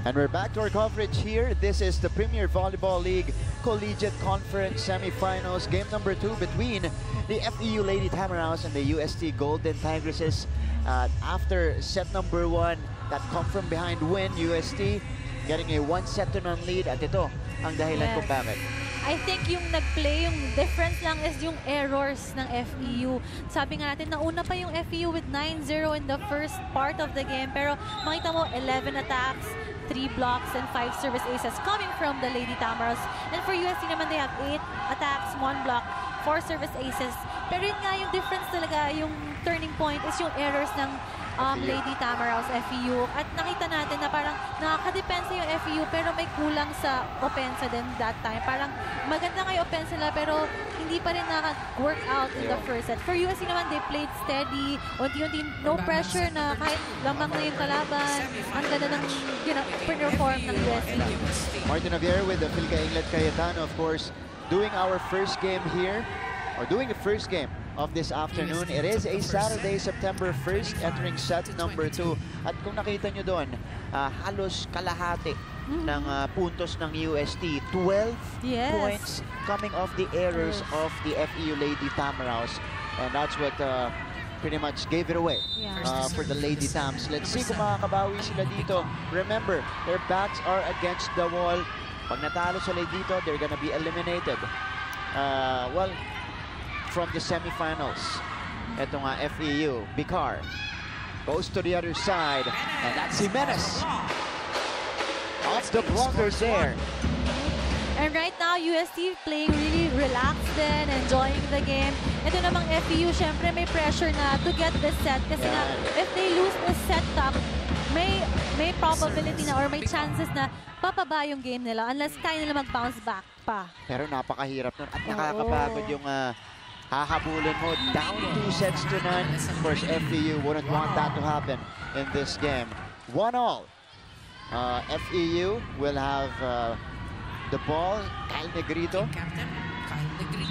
And we're back to our coverage here. This is the Premier Volleyball League Collegiate Conference Semifinals. Game number 2 between the FEU Lady Tamaraws and the UST Golden Tigresses. After set number 1, that come from behind win, UST getting a 1-0 lead. At ito ang dahilan kung bakit. I think yung nag-play, yung difference lang is yung errors ng FEU. Sabi nga natin, nauna pa yung FEU with 9-0 in the first part of the game. Pero makita mo, 11 attacks, 3 blocks, and 5 service aces coming from the Lady Tamaraws. And for UST naman, they have 8 attacks, 1 block, 4 service aces. Pero yun nga, yung difference talaga, yung turning point is yung errors ng Lady Tamaraws, FEU. At nakita natin na parang nakakadepensa yung FEU pero may kulang sa opensa din that time. Parang maganda nga yung opensa nila pero hindi pa rin naka-work out in the first set. For USC naman, they played steady. Unti-unti, no pressure na kahit lamang na yung kalaban. Ang ganda ng perform ng USC. Martin Javier with the Philca Inglet Cayetano, of course, doing our first game here, or doing the first game of this afternoon. It is a Saturday, September 1st, entering set number 2. At kung nakita nyo doon, halos kalahati ng puntos ng UST. 12 points coming off the errors of the FEU Lady Tamaraws. And that's what pretty much gave it away for the Lady Tams. Let's see kung makakabawi sila dito. Remember, their backs are against the wall. Pag natalo sila dito, they're gonna be eliminated. Well, from the semifinals. Ito nga, FEU, Bicar goes to the other side, and that's Jimenez. Off the blunders there. And right now, UST playing really relaxed and enjoying the game. Ito namang FEU, syempre may pressure na to get this set. Kasi nga, if they lose this set up, may probability na or may chances na papaba yung game nila unless kaya nila mag-bounce back pa. Pero napakahirap nun at nakakapagod yung hahabulin mo down 2 sets to none. Of course, FEU wouldn't want that to happen in this game. 1-all. FEU will have the ball. Kyle Negrito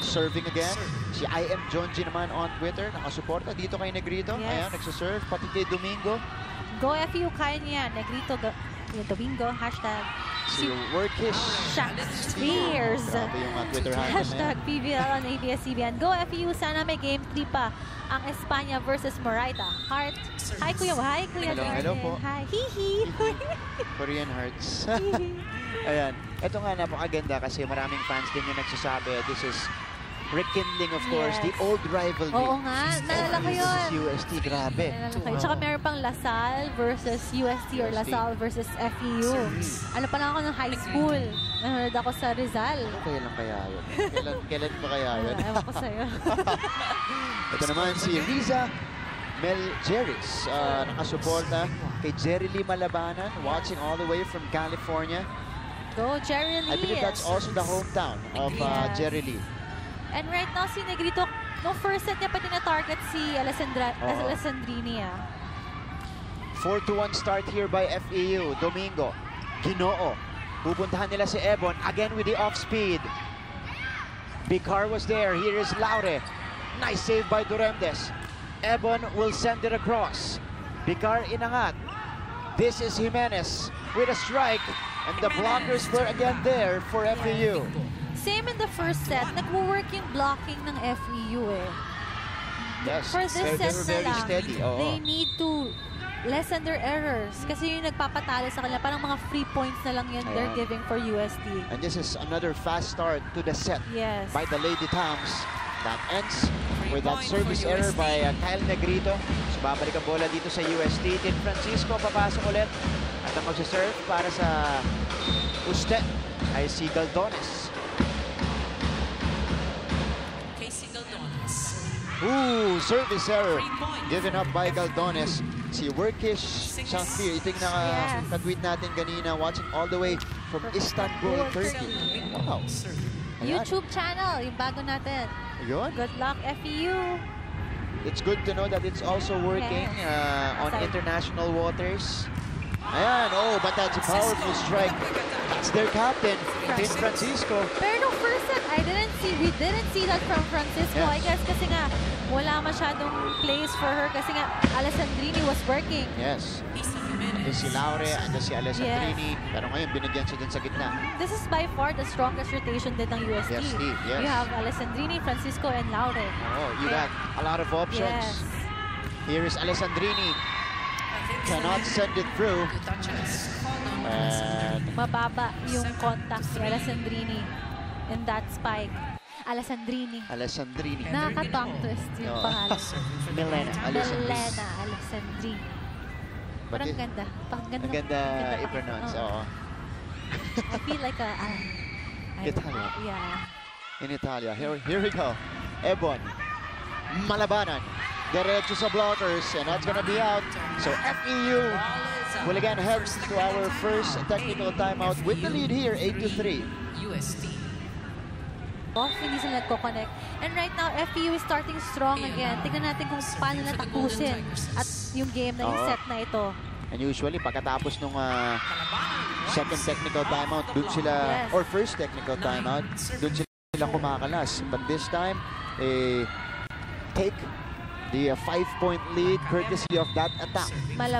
serving again. Si I.M. Jonji naman on Twitter. Nakasuporta dito kay Negrito. Ayan, nagsaserve. Pati kay Domingo. Go FEU, kaya niya. Negrito, Domingo, hashtag. Si Workish. Spears. Hashtag PVL on ABS-CBN. Go FEU, sana may game 3 pa. Ang Espanya versus Moraita. Heart. Hi, Kuya. Hi, Kuya. Hello po. Hi. Hihi. Korean Hearts. Ayan. Ito nga napakaganda kasi maraming fans din yung nagsasabi. This is rekindling, of course, the old rivalry. Oo nga, nalala ko yun. UST, grabe. Tsaka meron pang LaSalle versus UST or LaSalle versus FEU. Ano pa lang ako ng high school. Nanonood ako sa Rizal. Kailan kaya yun? Kailan pa kaya yun? Ewan ko sa'yo. Ito naman si Riza Meljeris. Nakasuporta kay Jerry Lee Malabanan, watching all the way from California. Go, Jerry Lee. I believe that's also the hometown of Jerry Lee. And right now, si Negrito, no first set niya pa tina-target si Alessandrini. 4-1 start here by FEU. Domingo, Ginoo. Pupuntahan nila si Ebon, again with the off-speed. Bicar was there. Here is Laure. Nice save by Durendes. Ebon will send it across. Bicar inangat. This is Jimenez with a strike. And the blockers were again there for FEU. Same in the first set, nag-work yung blocking ng FEU eh. Yes, for this set na lang, steady. They need to lessen their errors. Kasi yung nagpapatalo sa kanila, parang mga free points na lang yun they're giving for UST. And this is another fast start to the set by the Lady Tams. That ends with that service error by Kyle Negrito. So babalik ang bola dito sa UST. Tin Francisco papasok ulit. At ang magsaserve para sa Uste ay si Galdones. Ooh, service error given up by Galdones. Si Workish Shakir, ito yung naka-tweet natin kanina, watching all the way from Istanbul, Turkey. Wow. YouTube channel, yung bago natin. Ayun. Good luck, FEU. It's good to know that it's also working on international waters. Ayan, oh, but that's a powerful strike. That's their captain, Tin Francisco. Pero no first set, I didn't see we didn't see that from Francisco. Yes. I guess kasi nga, wala masyadong place for her kasi nga, Alessandrini was working. Yes. Andun si Laure, andun si Alessandrini. Pero ngayon, binigyan siya dun sa gitna. This is by far the strongest rotation din ng UST. Yes. You have Alessandrini, Francisco, and Laure. Oh, you got a lot of options. Yes. Here is Alessandrini. Cannot send it through. And Mababa yung contact ni Alessandrini in that spike. Alessandrini. Nakaka-tongue twist yung pangalan. Milena Alessandrini. Parang ganda. Ang ganda i-pronounce. Oo. I feel like Italian. Yeah. In Italia. Here we go. Ebon. Malabanan. Diretso sa blockers, and that's gonna be out. So FEU will again head to our first technical timeout with the lead here, 8-3. Off, hindi sila nagko-connect. And right now, FEU is starting strong again. Tignan natin kung paano na tapusin at yung game na yung set na ito. And usually, pagkatapos nung second technical timeout, dun sila, or first technical timeout, dun sila kumakalas. But this time, take the 5-point lead courtesy of that attack.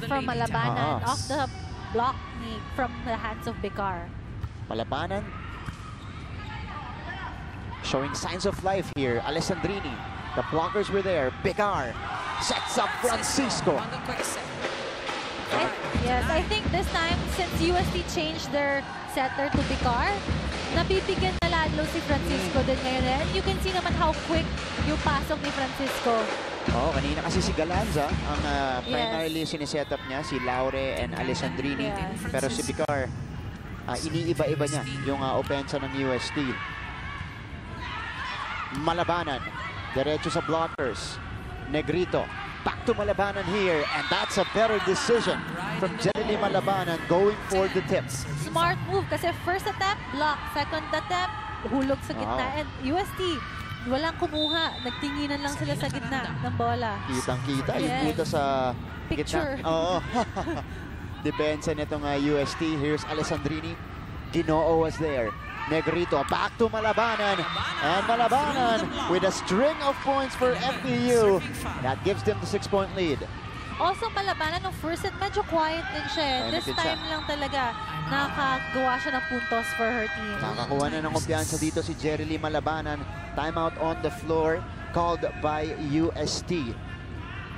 From Malabanan, off the block from the hands of Bicar. Malabanan showing signs of life here. Alessandrini, the blockers were there. Bicar sets up Francisco. Yes, I think this time, since UST changed their setter to Bicar, nabibigyan na lalo si Francisco din ngayon. And you can see naman how quick yung pasok ni Francisco. Kanina kasi si Galanza ang primarily siniset up niya, si Laure and Alessandrini. Pero si Bicar, iniiba-iba niya yung opensa ng UST. Malabanan, diretso sa blockers. Negrito, back to Malabanan here, and that's a better decision from Jelly Malabanan going for the tips. Smart move kasi first attempt, block. Second attempt, hulog sa gitna. And UST, walang kumuha. Nagtinginan lang sila sa gitna ng bola. Kitang-kita, yung buta sa picture. Gitna. Oo. Depensa nitong UST. Here's Alessandrini. Ginoo was there. Negrito, back to Malabanan. And Malabanan with a string of points for FEU. That gives them the 6-point lead. Also, Malabanan, nung first set, medyo quiet din siya. This time lang talaga, nakagawa siya ng puntos for her team. Nakakuha na ng kumpiyansa dito si Jerry Lee Malabanan. Timeout on the floor called by UST.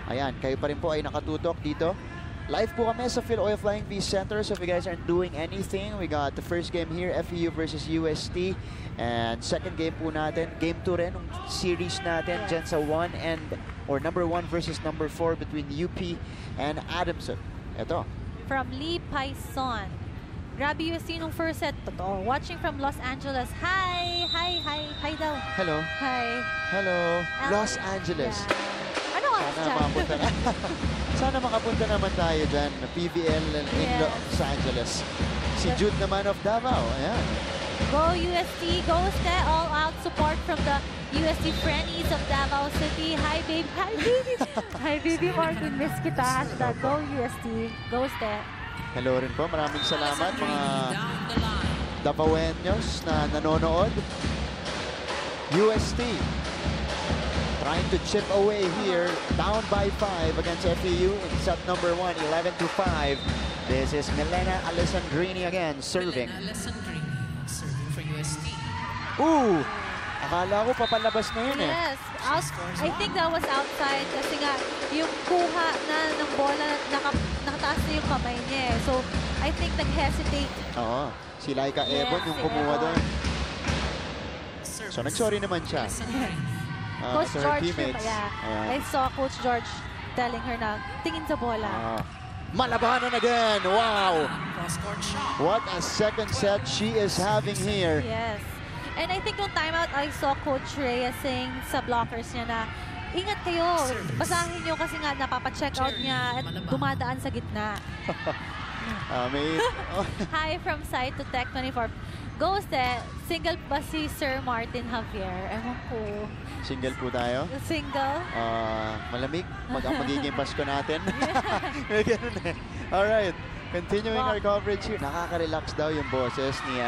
Ayan, kayo pa rin po ay nakatutok dito. Live po kami sa Phil Oil Flying V Center. So if you guys aren't doing anything, we got the first game here, FEU versus UST. And second game po natin, game 2 rin, ng series natin, dyan sa number 1 versus number 4 between UP and Adamson. Ito. From Lee Paison. Grabe UST nung first set. Totoo. Watching from Los Angeles. Hi daw. Hello. Hi. Hello. Los Angeles. Ano oras dyan? Sana makapunta naman tayo dyan. PVL in Los Angeles. Si Jude naman of Davao. Ayan. Go UST. Go Ste. All out support from the UST Friendies of Davao City. Hi baby. Hi baby. Hi baby Martin. Miss kita. Hashtag Go UST. Go Ste. Hello rin po. Maraming salamat mga Davaoeños na nanonood. UST trying to chip away here, down by 5 against FEU in set number 1, 11-5. This is Milena Alessandrini again, serving. Serving for UST. Ooh! Akala ko papalabas na yun eh. Yes. I think that was outside kasi nga yung kuha na ng bola, nakataas na yung kamay niya eh. So, I think nag-hesitate. Oo. Si Laika Ebon yung kumuha doon. So, nag-sorry naman siya. Coach George, I saw Coach George telling her na tingin sa bola. Malabanan again! Wow! What a second set she is having here. Yes. And I think nung timeout, I saw Coach Reyes saying sa blockers niya na ingat kayo, basahin nyo kasi nga napapacheck out niya at dumadaan sa gitna. Hi from side to Tech 24. Ghost single ba si Sir Martin Javier? Ewan ko. Single po tayo? Single? Malamig. Magiging Pasko natin. May ganun eh. Alright. Continuing our coverage here. Nakaka-relax daw yung boses ni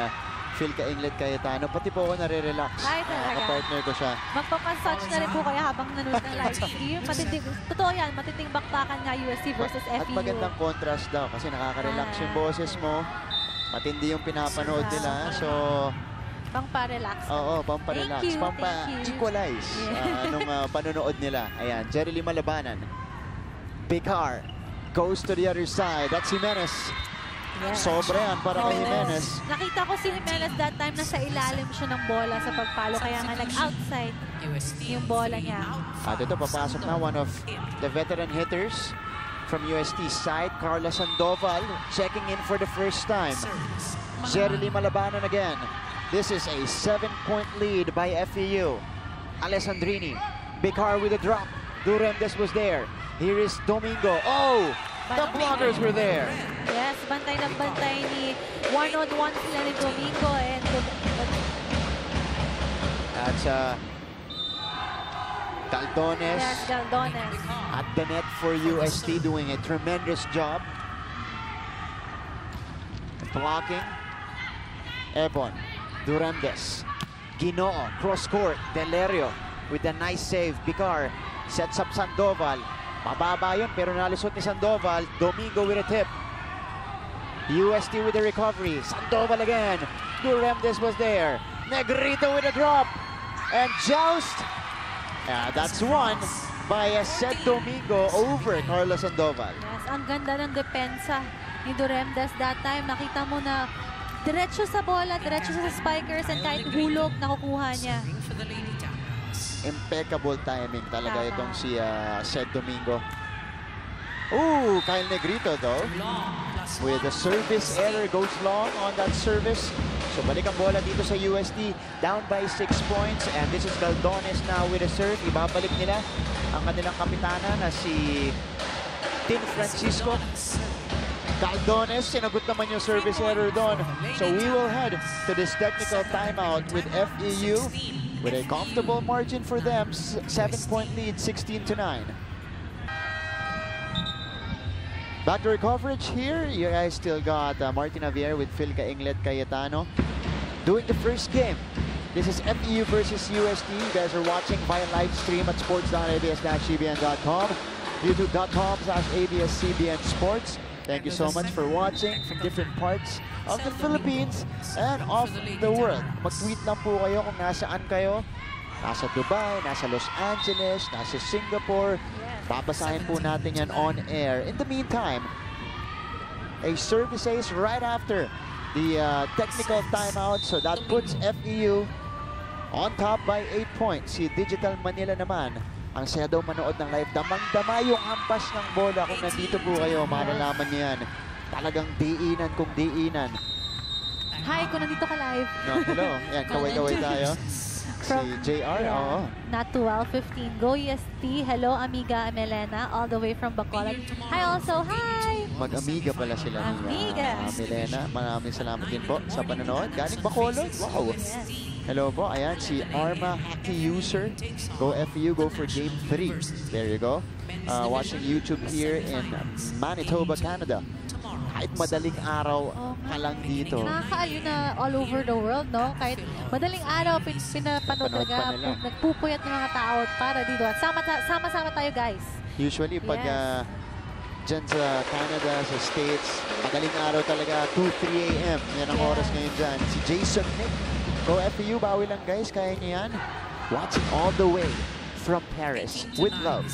Phil Kainglet Cayetano. Pati po ako nare-relax. Ay, talaga. Partner ko siya. Magpapassage na rin po kayo habang nanonood ng live stream. Matinding, totoo yan, matinding bakbakan nga UST versus At FEU. magandang contrast daw kasi nakaka-relax yung boses mo. Matindi yung pinapanood nila. So, pang-pa-relax. oo, pampa-relax. Thank you. Pampa-equalize nung panonood nila. Ayan, Jerry Lima labanan. Picar goes to the other side. That's Jimenez. Yes. Sobra yan para kay Jimenez. Nakita ko si Jimenez that time nasa ilalim siya ng bola sa pagpalo. Kaya nga nag-outside yung bola niya. At ito, papasok na one of the veteran hitters from UST side, Carla Sandoval, checking in for the first time. Jerry Lima labanan again. This is a 7-point lead by FEU. Alessandrini, Picar with a drop. Duremdes was there. Here is Domingo. Oh! The blockers were there. Yes, bantay ng bantay ni one-on-one sila ni Domingo. And That's Caldones. yes, Galdones. At the net for UST, doing a tremendous job. Blocking. Ebon. Duremdes. Ginoo. Cross court. Delerio with a nice save. Picar sets up Sandoval. Mababa yun pero nalusot ni Sandoval. Domingo with a tip. UST with the recovery. Sandoval again. Duremdes was there. Negrito with a drop. And joust. That's one by Sed Domingo over Carlos Sandoval. Yes, ang ganda ng depensa ni Duremdes that time. Nakita mo na diretso sa bola, diretso sa spikers, and kahit hulog, nakukuha niya. Impeccable timing talaga itong si Sed Domingo. Ooh, Kyle Negrito though. With the service error, goes long on that service. So balik ang bola dito sa UST. Down by 6 points. And this is Galdones now with a serve. Ibabalik nila ang kanilang kapitana na si Tin Francisco. Galdones, sinagot naman yung service error doon. So we will head to this technical timeout with FEU. With a comfortable margin for them, 7-point lead, 16-9. Back to our coverage here. You guys still got Martin Javier with Phil Kainglet Cayetano doing the first game. This is FEU versus UST. You guys are watching via live stream at sports.abs-cbn.com, youtube.com/abs-cbn sports. Thank you so much for watching from different parts of the Philippines and of the world. Mag-tweet lang po kayo kung nasaan kayo. Nasa Dubai, nasa Los Angeles, nasa Singapore. Babasahin po natin yan on air. In the meantime, a service ace right after the technical timeout. So that puts FEU on top by 8 points. Si Digital Manila naman, ang saya daw manood ng live. Damang-dama yung hampas ng bola. Kung nandito po kayo, malalaman niyo yan. Talagang diinan kung diinan. Hi, kung nandito ka live. No, hello. Yan, kaway-kaway tayo. Si JR, oo. Not 12:15. Go EST. Hello, amiga Melena, all the way from Bacolod. Hi also. Hi! Mag-amiga pala sila ni Milena. Maraming salamat din po sa panonood. Galing Bacolod. Wow! Hello po. Ayan, si Arma Hockey User. Go FEU, go for Game 3. There you go. Watching YouTube here in Manitoba, Canada. Kahit madaling araw ka lang dito. Nakakaaliw na all over the world, no? Kahit madaling araw, pinapanood talaga. Nagpupuyat ng mga tao para dito. At sama-sama tayo, guys. Usually, pag dyan sa Canada, sa States, madaling araw talaga, 2-3 a.m. Yan ang oras ngayon dyan. Si Jason Nick. Go FEU, bawi lang guys, kaya niya yan. Watching all the way from Paris with love.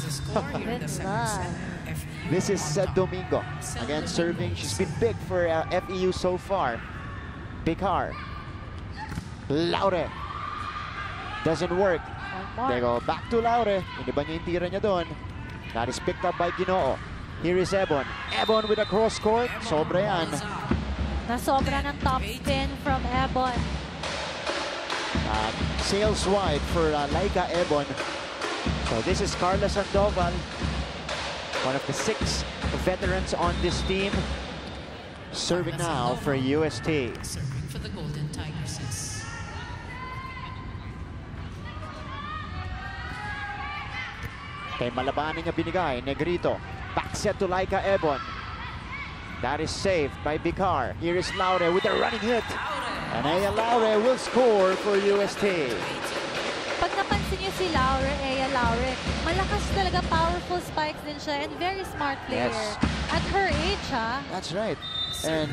This is Sed Domingo. Again, serving. She's been big for FEU so far. Picar. Laure. Doesn't work. They go back to Laure. Iniba niya yung tira niya doon. That is picked up by Ginoo. Here is Ebon. Ebon with a cross court. Sobra yan. Nasobra ng top spin from Ebon. Sails wide for Laika Ebon. So this is Carla Sandoval, one of the 6 veterans on this team, serving now for UST. Serving for the Golden Tigresses. Kay Malabanan niya binigay, Negrito. Back set to Laika Ebon. That is saved by Picar. Here is Laure with a running hit. And Aya Laure will score for UST. Pag napansin niyo si Aya Laure, malakas talaga, powerful spikes din siya, and very smart player. Yes. At her age, ha? That's right. And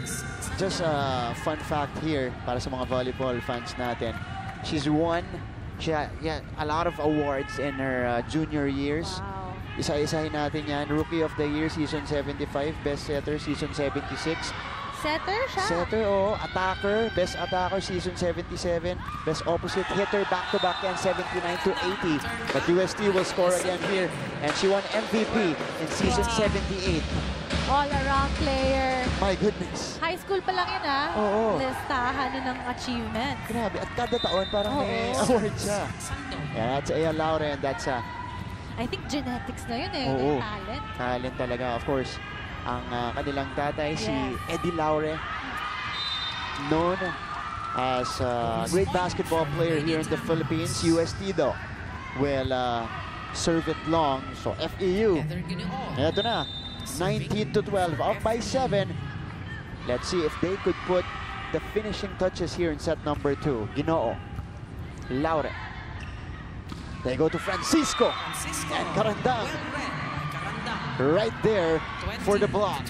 just a fun fact here para sa mga volleyball fans natin. She's won a lot of awards in her junior years. Wow. Isa-isahin natin yan. Rookie of the Year, Season 75. Best Setter, Season 76. Setter siya. Setter, attacker, best attacker, season 77. Best opposite hitter, back-to-back yan, 79 to 80. But UST will score again here. And she won MVP in season 78. All-around player. My goodness. High school pa lang yun, ha? Oo. Listahan ng achievement. Grabe. At kada taon parang may award siya. Yeah, that's Aya Laure, and that's I think genetics na yun, eh. Oo. Talent. Talent talaga, of course. Ang kanilang tatay, si Eddie Laure, known as a great basketball player here in the Philippines. UST though will serve it long. So FEU, eto na, 19 to 12, up by 7. Let's see if they could put the finishing touches here in set number 2. Ginoo, Laure. They go to Francisco and Karandang. Right there for the block.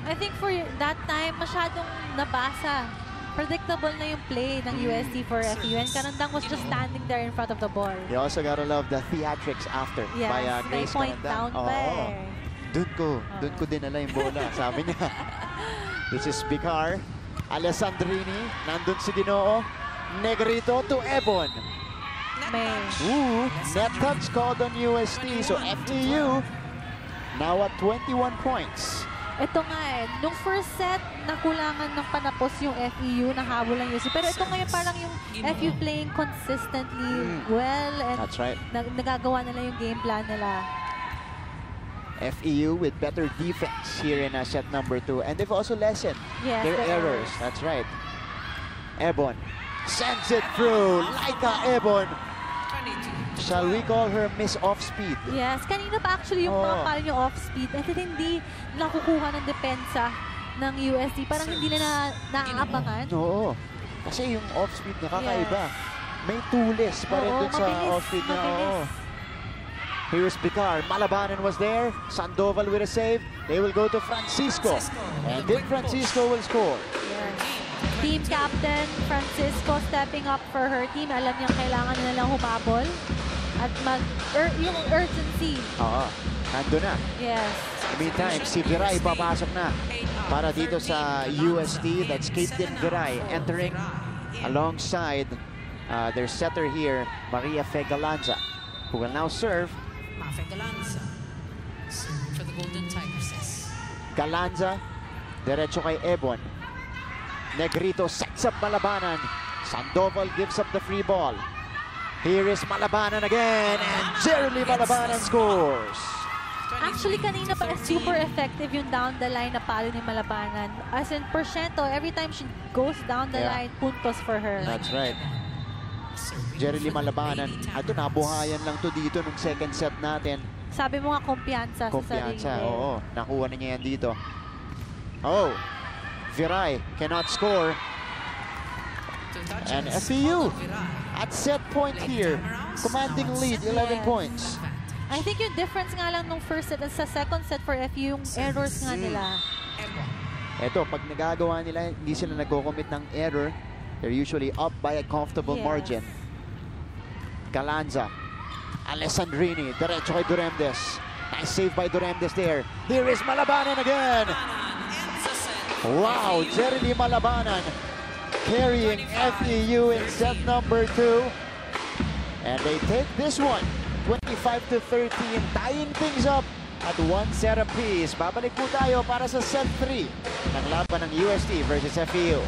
I think for that time, masyadong nabasa. Predictable na yung play ng UST for FEU. And Karandang was just standing there in front of the ball. You also gotta love the theatrics after by Grace point Karandang. down pa eh. Doon ko dinala yung bola. Sabi niya. This is Bicar. Alessandrini. Nandun si Ginoo. Negrito to Ebon. May. Ooh, net touch called on UST. So FEU now at 21 points. Ito nga eh, nung first set, nakulangan ng panapos yung FEU, nahabol lang UST. Pero ito ngayon parang yung FEU playing consistently well, and that's right. Nagagawa nila yung game plan nila. FEU with better defense here in set number 2. And they've also lessened their errors. That's right. Ebon sends it through. Laika Ebon. Shall we call her Miss Off-Speed? Yes, kanina pa actually yung mga pala yung off-speed. At hindi nakukuha ng depensa ng UST. Parang hindi na naaabangan. Oo. Kasi yung off-speed niya kakaiba. May tulis pa rin dun sa off-speed niya. Here's Bicar. Malabanan was there. Sandoval with a save. They will go to Francisco. And then Francisco will score. Team captain Francisco stepping up for her team. Alam niyang kailangan na lang humabol. At yung urgency. Nandun na. Yes. Meantime, si Viray papasok na para dito sa UST. That's Caitlin Viray entering alongside their setter here, Maria Fegalanza, who will now serve. Fegalanza serving for the Golden Tigresses. Galanza, derecho kay Ebon. Negrito sets up Malabanan. Sandoval gives up the free ball. Here is Malabanan again, and Jeremy Malabanan scores. Actually, kanina pa super effective yung down the line na palo ni Malabanan. As in porsyento, every time she goes down the line, puntos for her. That's right. Jeremy Malabanan. Ito, nabuhayan lang to dito nung second set natin. Sabi mo nga, kumpiyansa sa sarili. Oo. Nakuha na niya yan dito. Oh, Viray cannot score. And FEU at set point here, commanding lead, 11 points. I think yung difference nga lang nung first set at sa second set for FEU, yung errors nga nila. Ito, pag nagagawa nila, hindi sila nagko-commit ng error. They're usually up by a comfortable margin. Galanza, Alessandrini, diretso kay Duremdes. Nice save by Duremdes there. Here is Malabanan again. Wow, Jeremy Malabanan carrying FEU in set number 2. And they take this one, 25 to 13, tying things up at 1 set apiece. Babalik po tayo para sa set 3 ng laban ng UST versus FEU.